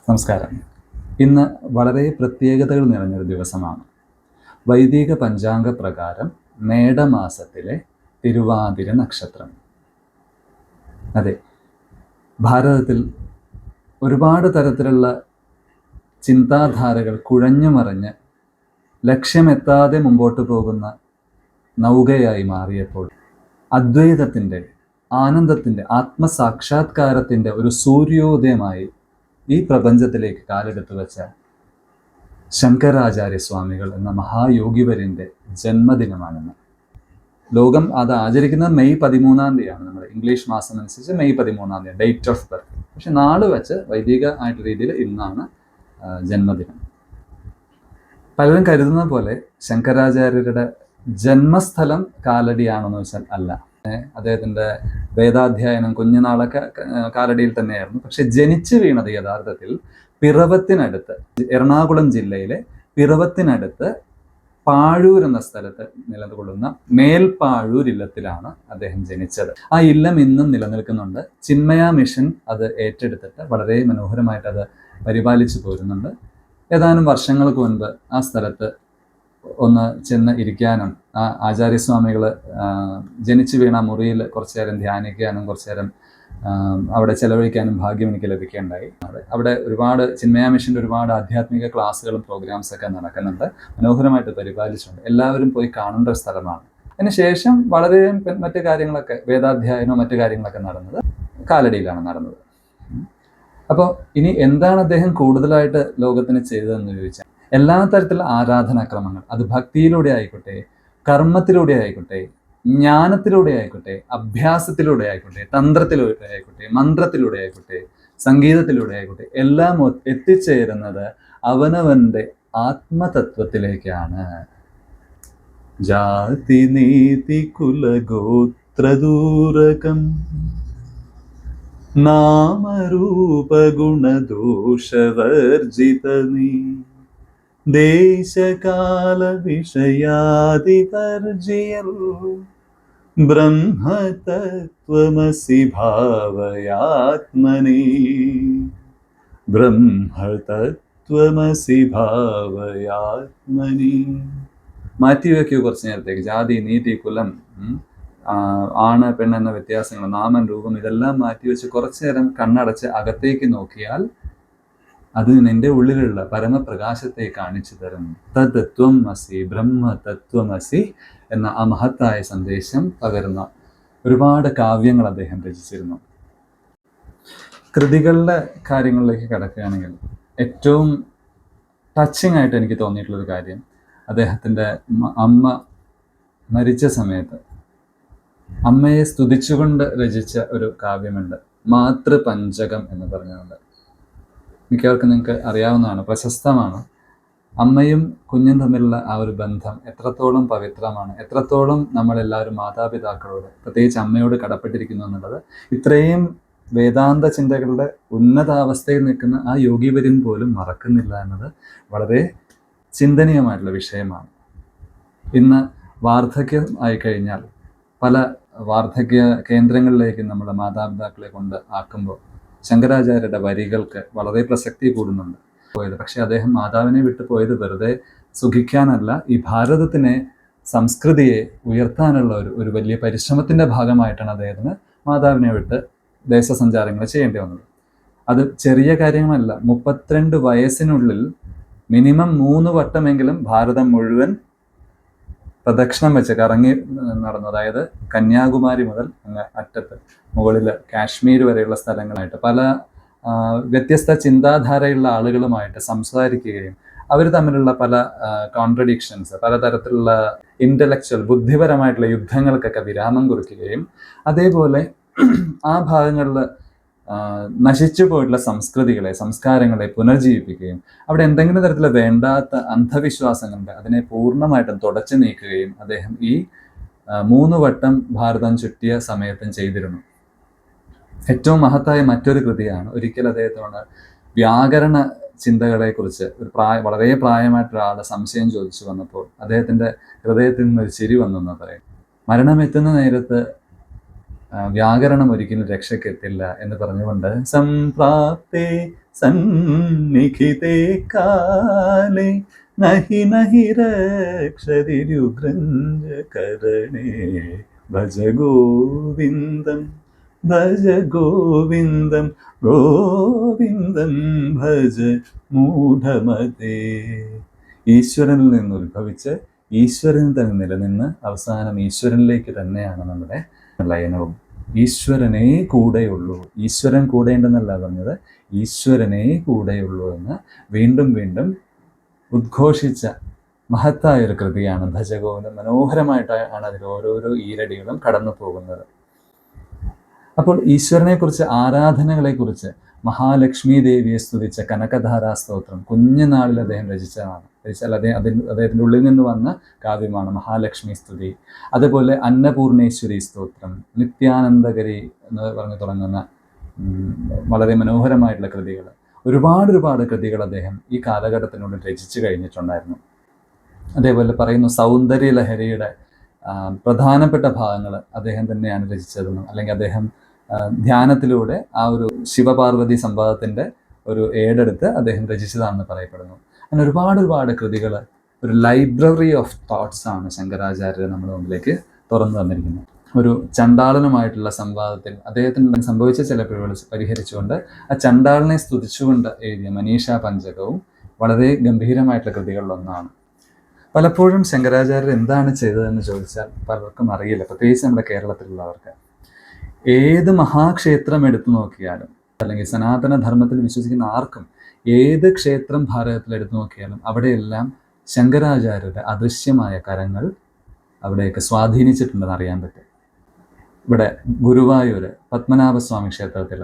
നമസ്കാരം. ഇന്ന് വളരെ പ്രത്യേകതകൾ നിറഞ്ഞൊരു ദിവസമാണ്. വൈദിക പഞ്ചാംഗ പ്രകാരം മേടമാസത്തിലെ തിരുവാതിര നക്ഷത്രം. അതെ, ഭാരതത്തിൽ ഒരുപാട് തരത്തിലുള്ള ചിന്താധാരകൾ കുഴഞ്ഞുമറിഞ്ഞ് ലക്ഷ്യമെത്താതെ മുമ്പോട്ട് പോകുന്ന നൗകയായി മാറിയപ്പോൾ അദ്വൈതത്തിൻ്റെ, ആനന്ദത്തിൻ്റെ, ആത്മസാക്ഷാത്കാരത്തിൻ്റെ ഒരു സൂര്യോദയമായി ഈ പ്രപഞ്ചത്തിലേക്ക് കാലെടുത്തു വെച്ച ശങ്കരാചാര്യസ്വാമികൾ എന്ന മഹായോഗിവര്യൻ്റെ ജന്മദിനമാണെന്ന്. ലോകം അത് ആചരിക്കുന്നത് മെയ് 13 നമ്മുടെ ഇംഗ്ലീഷ് മാസം അനുസരിച്ച് മെയ് 13 ഡേറ്റ് ഓഫ് ബർത്ത്. പക്ഷെ നാള് വെച്ച് വൈദിക ആയിട്ട് രീതിയിൽ ഇന്നാണ് ജന്മദിനം. പലരും കരുതുന്ന പോലെ ശങ്കരാചാര്യരുടെ ജന്മസ്ഥലം കാലടിയാണെന്ന് വെച്ചാൽ അല്ല. അദ്ദേഹത്തിൻ്റെ വേദാധ്യയനം കുഞ്ഞുനാളൊക്കെ കാലടിയിൽ തന്നെയായിരുന്നു. പക്ഷെ ജനിച്ചു വീണത് യഥാർത്ഥത്തിൽ പിറവത്തിനടുത്ത്, എറണാകുളം ജില്ലയിലെ പിറവത്തിനടുത്ത് പാഴൂർ എന്ന സ്ഥലത്ത് നിലകൊള്ളുന്ന മേൽപ്പാഴൂർ ഇല്ലത്തിലാണ് അദ്ദേഹം ജനിച്ചത്. ആ ഇല്ലം ഇന്നും നിലനിൽക്കുന്നുണ്ട്. ചിന്മയ മിഷൻ അത് ഏറ്റെടുത്തിട്ട് വളരെ മനോഹരമായിട്ട് അത് പരിപാലിച്ചു പോരുന്നുണ്ട്. ഏതാനും വർഷങ്ങൾക്ക് മുൻപ് ആ സ്ഥലത്ത് ഒന്ന് ചെന്ന് ഇരിക്കാനും ആ ആചാര്യസ്വാമികൾ ജനിച്ചു വീണ മുറിയിൽ കുറച്ചു നേരം ധ്യാനിക്കാനും കുറച്ചു നേരം അവിടെ ചെലവഴിക്കാനും ഭാഗ്യം എനിക്ക് ലഭിക്കുകയുണ്ടായി. അവിടെ ഒരുപാട് ചിന്മയ മിഷൻ്റെ ഒരുപാട് ആധ്യാത്മിക ക്ലാസ്സുകളും പ്രോഗ്രാംസൊക്കെ നടക്കുന്നുണ്ട്. മനോഹരമായിട്ട് പരിപാലിച്ചുണ്ട്. എല്ലാവരും പോയി കാണേണ്ട ഒരു സ്ഥലമാണ്. അതിനുശേഷം വളരെ മറ്റു കാര്യങ്ങളൊക്കെ, വേദാധ്യായനവും മറ്റു കാര്യങ്ങളൊക്കെ നടന്നത് കാലടിയിലാണ് നടന്നത്. അപ്പോൾ ഇനി എന്താണ് അദ്ദേഹം കൂടുതലായിട്ട് ലോകത്തിന് ചെയ്തതെന്ന് ചോദിച്ചാൽ, എല്ലാ തരത്തിലുള്ള ആരാധനാക്രമങ്ങൾ, അത് ഭക്തിയിലൂടെ ആയിക്കോട്ടെ, കർമ്മത്തിലൂടെ ആയിക്കോട്ടെ, ജ്ഞാനത്തിലൂടെ ആയിക്കോട്ടെ, അഭ്യാസത്തിലൂടെ ആയിക്കോട്ടെ, തന്ത്രത്തിലൂടെ ആയിക്കോട്ടെ, മന്ത്രത്തിലൂടെ ആയിക്കോട്ടെ, സംഗീതത്തിലൂടെ ആയിക്കോട്ടെ, എല്ലാം എത്തിച്ചേരുന്നത് അവനവന്റെ ആത്മതത്വത്തിലേക്കാണ്. ജാതി നീതി കുലഗോത്രദൂരകം നാമരൂപഗുണദോഷവർജിതമീ ദേശകാല വിഷയാദിവർജിയൽ ബ്രഹ്മതത്വമസി ഭാവയാത്മനി ബ്രഹ്മതത്വമസി ഭാവയാത്മനി. മാറ്റിവെക്കൂ കുറച്ചു നേരത്തേക്ക്. ജാതി, നീതി, കുലം, ആണ് പെണ്ണ് എന്ന വ്യത്യാസങ്ങൾ, നാമം, രൂപം, ഇതെല്ലാം മാറ്റിവെച്ച് കുറച്ചു നേരം കണ്ണടച്ച് അകത്തേക്ക് നോക്കിയാൽ അത് നിന്റെ ഉള്ളിലുള്ള പരമപ്രകാശത്തെ കാണിച്ചു തരും. തത്വം അസി, ബ്രഹ്മ തത്വം അസി എന്ന ആ മഹത്തായ സന്ദേശം പകരുന്ന ഒരുപാട് കാവ്യങ്ങൾ അദ്ദേഹം രചിച്ചിരുന്നു. കൃതികളുടെ കാര്യങ്ങളിലേക്ക് കടക്കുകയാണെങ്കിൽ ഏറ്റവും ടച്ചിങ് ആയിട്ട് എനിക്ക് തോന്നിയിട്ടുള്ളൊരു കാര്യം, അദ്ദേഹത്തിൻ്റെ അമ്മ മരിച്ച സമയത്ത് അമ്മയെ സ്തുതിച്ചുകൊണ്ട് രചിച്ച ഒരു കാവ്യമുണ്ട്, മാതൃപഞ്ചകം എന്ന് പറഞ്ഞുകൊണ്ട്. മിക്കവർക്കും നിങ്ങൾക്ക് അറിയാവുന്നതാണ്, പ്രശസ്തമാണ്. അമ്മയും കുഞ്ഞും തമ്മിലുള്ള ആ ഒരു ബന്ധം എത്രത്തോളം പവിത്രമാണ്, എത്രത്തോളം നമ്മളെല്ലാവരും മാതാപിതാക്കളോട്, പ്രത്യേകിച്ച് അമ്മയോട് കടപ്പെട്ടിരിക്കുന്നു എന്നുള്ളത് ഇത്രയും വേദാന്ത ചിന്തകളുടെ ഉന്നതാവസ്ഥയിൽ നിൽക്കുന്ന ആ യോഗിവര്യൻ പോലും മറക്കുന്നില്ല എന്നത് വളരെ ചിന്തനീയമായിട്ടുള്ള വിഷയമാണ്. ഇന്ന് വാർദ്ധക്യം ആയിക്കഴിഞ്ഞാൽ പല വാർദ്ധക്യ കേന്ദ്രങ്ങളിലേക്ക് നമ്മുടെ മാതാപിതാക്കളെ കൊണ്ട് ആക്കുമ്പോൾ ശങ്കരാചാര്യരുടെ വരികൾക്ക് വളരെ പ്രസക്തി കൂടുന്നുണ്ട്. പക്ഷെ അദ്ദേഹം മാതാവിനെ വിട്ടു പോയത് വെറുതെ സുഖിക്കാനല്ല, ഈ ഭാരതത്തിനെ, സംസ്കൃതിയെ ഉയർത്താനുള്ള ഒരു വലിയ പരിശ്രമത്തിൻ്റെ ഭാഗമായിട്ടാണ് അദ്ദേഹത്തിന് മാതാവിനെ വിട്ട് ദേശസഞ്ചാരങ്ങൾ ചെയ്യേണ്ടി വന്നത്. അത് ചെറിയ കാര്യങ്ങളല്ല. 32 വയസ്സിനുള്ളിൽ മിനിമം 3 വട്ടമെങ്കിലും ഭാരതം മുഴുവൻ പ്രദക്ഷിണം വെച്ച് കറങ്ങി നടന്നു. അതായത് കന്യാകുമാരി മുതൽ അങ്ങ് അറ്റത്ത് മുകളിൽ കാശ്മീർ വരെയുള്ള സ്ഥലങ്ങളായിട്ട് പല വ്യത്യസ്ത ചിന്താധാരയുള്ള ആളുകളുമായിട്ട് സംസാരിക്കുകയും അവർ തമ്മിലുള്ള പല കോൺട്രഡിക്ഷൻസ്, പലതരത്തിലുള്ള ഇന്റലക്ച്വൽ, ബുദ്ധിപരമായിട്ടുള്ള യുദ്ധങ്ങൾക്കൊക്കെ വിരാമം കുറിക്കുകയും അതേപോലെ ആ ഭാഗങ്ങളിൽ നശിച്ചു പോയിട്ടുള്ള സംസ്കൃതികളെ, സംസ്കാരങ്ങളെ പുനർജീവിപ്പിക്കുകയും അവിടെ എന്തെങ്കിലും തരത്തിലുള്ള വേണ്ടാത്ത അന്ധവിശ്വാസങ്ങളുണ്ട് അതിനെ പൂർണ്ണമായിട്ടും തുടച്ചു നീക്കുകയും അദ്ദേഹം ഈ 3 വട്ടം ഭാരതം ചുറ്റിയ സമയത്തും ചെയ്തിരുന്നു. ഏറ്റവും മഹത്തായ മറ്റൊരു കൃതിയാണ്, ഒരിക്കൽ അദ്ദേഹത്തോട് വ്യാകരണ ചിന്തകളെക്കുറിച്ച് വളരെ പ്രായമായിട്ടുള്ള ഒരാളുടെ സംശയം ചോദിച്ചു വന്നപ്പോൾ അദ്ദേഹത്തിൻ്റെ ഹൃദയത്തിൽ നിന്ന് ഒരു ചിരി വന്നു എന്ന് പറയും. മരണമെത്തുന്ന നേരത്ത് വ്യാകരണം ഒരിക്കലും രക്ഷയ്ക്കെത്തില്ല എന്ന് പറഞ്ഞുകൊണ്ട് സംപ്രാപ്തേ സന്നിഹിതേ കാലേ നഹി നഹി രക്ഷതിരുഗ്രഞ്ജകരണേ ഭജ ഗോവിന്ദം ഭജ ഗോവിന്ദം ഗോവിന്ദം ഭജ മൂഢമതേ. ഈശ്വരനിൽ നിന്ന് ഉത്ഭവിച്ച് ഈശ്വരനിൽ തന്നെ നിലനിന്ന് അവസാനം ഈശ്വരനിലേക്ക് തന്നെയാണ് നമ്മുടെ ലയനവും. ഈശ്വരനേ കൂടെയുള്ളൂ, ഈശ്വരൻ കൂടെയുണ്ടെന്നല്ല പറഞ്ഞത്, ഈശ്വരനേ കൂടെയുള്ളൂ എന്ന് വീണ്ടും വീണ്ടും ഉദ്ഘോഷിച്ച മഹത്തായൊരു കൃതിയാണ് ഭജഗോവിന്ദം. മനോഹരമായിട്ടാണ് അതിൽ ഓരോരോ ഈരടികളും കടന്നു പോകുന്നത്. അപ്പോൾ ഈശ്വരനെക്കുറിച്ച്, ആരാധനകളെക്കുറിച്ച് മഹാലക്ഷ്മി ദേവിയെ സ്തുതിച്ച കനകധാരാ സ്തോത്രം കുഞ്ഞുനാളിൽ അദ്ദേഹം രചിച്ചതാണ്. അദ്ദേഹത്തിൻ്റെ ഉള്ളിൽ നിന്ന് വന്ന കാവ്യമാണ് മഹാലക്ഷ്മി സ്തുതി. അതുപോലെ അന്നപൂർണേശ്വരി സ്തോത്രം, നിത്യാനന്ദഗരി എന്ന് പറഞ്ഞു തുടങ്ങുന്ന വളരെ മനോഹരമായിട്ടുള്ള കൃതികൾ, ഒരുപാട് കൃതികൾ അദ്ദേഹം ഈ കാലഘട്ടത്തിനുള്ളിൽ രചിച്ചു കഴിഞ്ഞിട്ടുണ്ടായിരുന്നു. അതേപോലെ പറയുന്നു സൗന്ദര്യ ലഹരിയുടെ പ്രധാനപ്പെട്ട ഭാഗങ്ങൾ അദ്ദേഹം തന്നെയാണ് രചിച്ചതെന്നും, അല്ലെങ്കിൽ അദ്ദേഹം ധ്യാനത്തിലൂടെ ആ ഒരു ശിവപാർവതി സംവാദത്തിൻ്റെ ഒരു ഏടെടുത്ത് അദ്ദേഹം രചിച്ചതാണെന്ന് പറയപ്പെടുന്നു. അങ്ങനെ ഒരുപാട് കൃതികൾ, ഒരു ലൈബ്രറി ഓഫ് തോട്ട്സ് ആണ് ശങ്കരാചാര്യർ നമ്മുടെ മുമ്പിലേക്ക് തുറന്നു തന്നിരിക്കുന്നത്. ഒരു ചണ്ടാളനുമായിട്ടുള്ള സംവാദത്തിൽ അദ്ദേഹത്തിന് സംഭവിച്ച ചില പിഴവുകൾ പരിഹരിച്ചുകൊണ്ട് ആ ചണ്ടാളനെ സ്തുതിച്ചുകൊണ്ട് എഴുതിയ മനീഷാ പഞ്ചകവും വളരെ ഗംഭീരമായിട്ടുള്ള കൃതികളിലൊന്നാണ്. പലപ്പോഴും ശങ്കരാചാര്യർ എന്താണ് ചെയ്തതെന്ന് ചോദിച്ചാൽ പലർക്കും അറിയില്ല, പ്രത്യേകിച്ച് നമ്മുടെ കേരളത്തിലുള്ളവർക്ക്. ഏത് മഹാക്ഷേത്രം എടുത്തു നോക്കിയാലും, അല്ലെങ്കിൽ സനാതന ധർമ്മത്തിൽ വിശ്വസിക്കുന്ന ആർക്കും ഏത് ക്ഷേത്രം ഭാരതത്തിൽ എടുത്തു നോക്കിയാലും അവിടെയെല്ലാം ശങ്കരാചാര്യരുടെ അദൃശ്യമായ കരങ്ങൾ അവിടെയൊക്കെ സ്വാധീനിച്ചിട്ടുണ്ടെന്ന് അറിയാൻ പറ്റും. ഇവിടെ ഗുരുവായൂർ പത്മനാഭസ്വാമി ക്ഷേത്രത്തിൽ,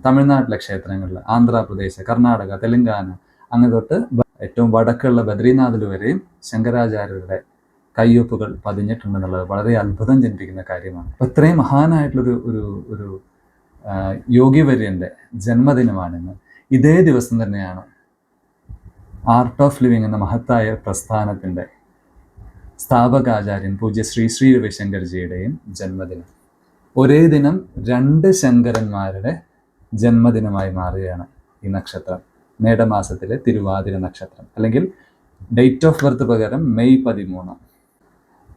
തമിഴ്നാട്ടിലെ ക്ഷേത്രങ്ങളിൽ, ആന്ധ്രാപ്രദേശ്, കർണാടക, തെലങ്കാന, അങ്ങനെ തൊട്ട് ഏറ്റവും വടക്കുള്ള ബദ്രീനാഥിൽ വരെയും ശങ്കരാചാര്യരുടെ കയ്യൊപ്പുകൾ പതിഞ്ഞിട്ടുണ്ടെന്നുള്ളത് വളരെ അത്ഭുതം ജനിപ്പിക്കുന്ന കാര്യമാണ്. അപ്പോൾ ഇത്രയും മഹാനായിട്ടുള്ളൊരു ഒരു ഒരു യോഗിവര്യൻ്റെ ജന്മദിനമാണിന്ന്. ഇതേ ദിവസം തന്നെയാണ് ആർട്ട് ഓഫ് ലിവിങ് എന്ന മഹത്തായ പ്രസ്ഥാനത്തിൻ്റെ സ്ഥാപകാചാര്യൻ പൂജ്യ ശ്രീ രവിശങ്കർജിയുടെയും ജന്മദിനം. ഒരേ ദിനം 2 ശങ്കരന്മാരുടെ ജന്മദിനമായി മാറുകയാണ് ഈ നക്ഷത്രം. മേടമാസത്തിലെ തിരുവാതിര നക്ഷത്രം, അല്ലെങ്കിൽ ഡേറ്റ് ഓഫ് ബർത്ത് പ്രകാരം മെയ് 13.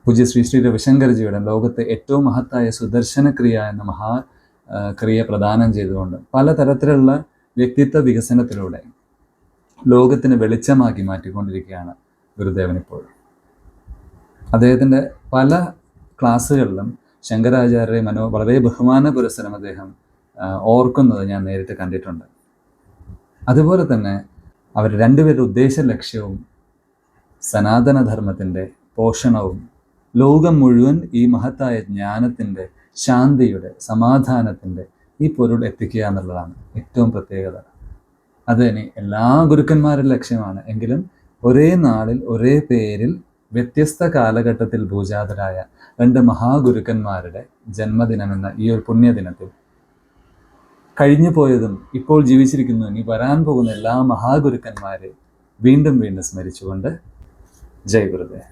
പൂജ്യ ശ്രീ രവിശങ്കർജിയുടെ ലോകത്തെ ഏറ്റവും മഹത്തായ സുദർശന ക്രിയ എന്ന ക്രിയ പ്രദാനം ചെയ്തുകൊണ്ട് പലതരത്തിലുള്ള വ്യക്തിത്വ വികസനത്തിലൂടെ ലോകത്തിന് വെളിച്ചമാക്കി മാറ്റിക്കൊണ്ടിരിക്കുകയാണ് ഗുരുദേവൻ ഇപ്പോൾ. അദ്ദേഹത്തിൻ്റെ പല ക്ലാസ്സുകളിലും ശങ്കരാചാര്യരെ വളരെ ബഹുമാന പുരസ്സരം അദ്ദേഹം ഓർക്കുന്നത് ഞാൻ നേരിട്ട് കണ്ടിട്ടുണ്ട്. അതുപോലെ തന്നെ അവർ രണ്ടുപേരുടെ ഉദ്ദേശ ലക്ഷ്യവും സനാതനധർമ്മത്തിൻ്റെ പോഷണവും ലോകം മുഴുവൻ ഈ മഹത്തായ ജ്ഞാനത്തിൻ്റെ, ശാന്തിയുടെ, സമാധാനത്തിൻ്റെ ഈ പൊരുൾ എത്തിക്കുക എന്നുള്ളതാണ് ഏറ്റവും പ്രത്യേകത. അത് ഇനി എല്ലാ ഗുരുക്കന്മാരുടെ ലക്ഷ്യമാണ്. എങ്കിലും ഒരേ നാളിൽ ഒരേ പേരിൽ വ്യത്യസ്ത കാലഘട്ടത്തിൽ പൂജാതരായ 2 മഹാഗുരുക്കന്മാരുടെ ജന്മദിനമെന്ന ഈ ഒരു പുണ്യദിനത്തിൽ കഴിഞ്ഞു പോയതും ഇപ്പോൾ ജീവിച്ചിരിക്കുന്നു ഇനി വരാൻ പോകുന്ന എല്ലാ മഹാഗുരുക്കന്മാരെ വീണ്ടും വീണ്ടും സ്മരിച്ചുകൊണ്ട് ജയ് ഗുരുദേവ്.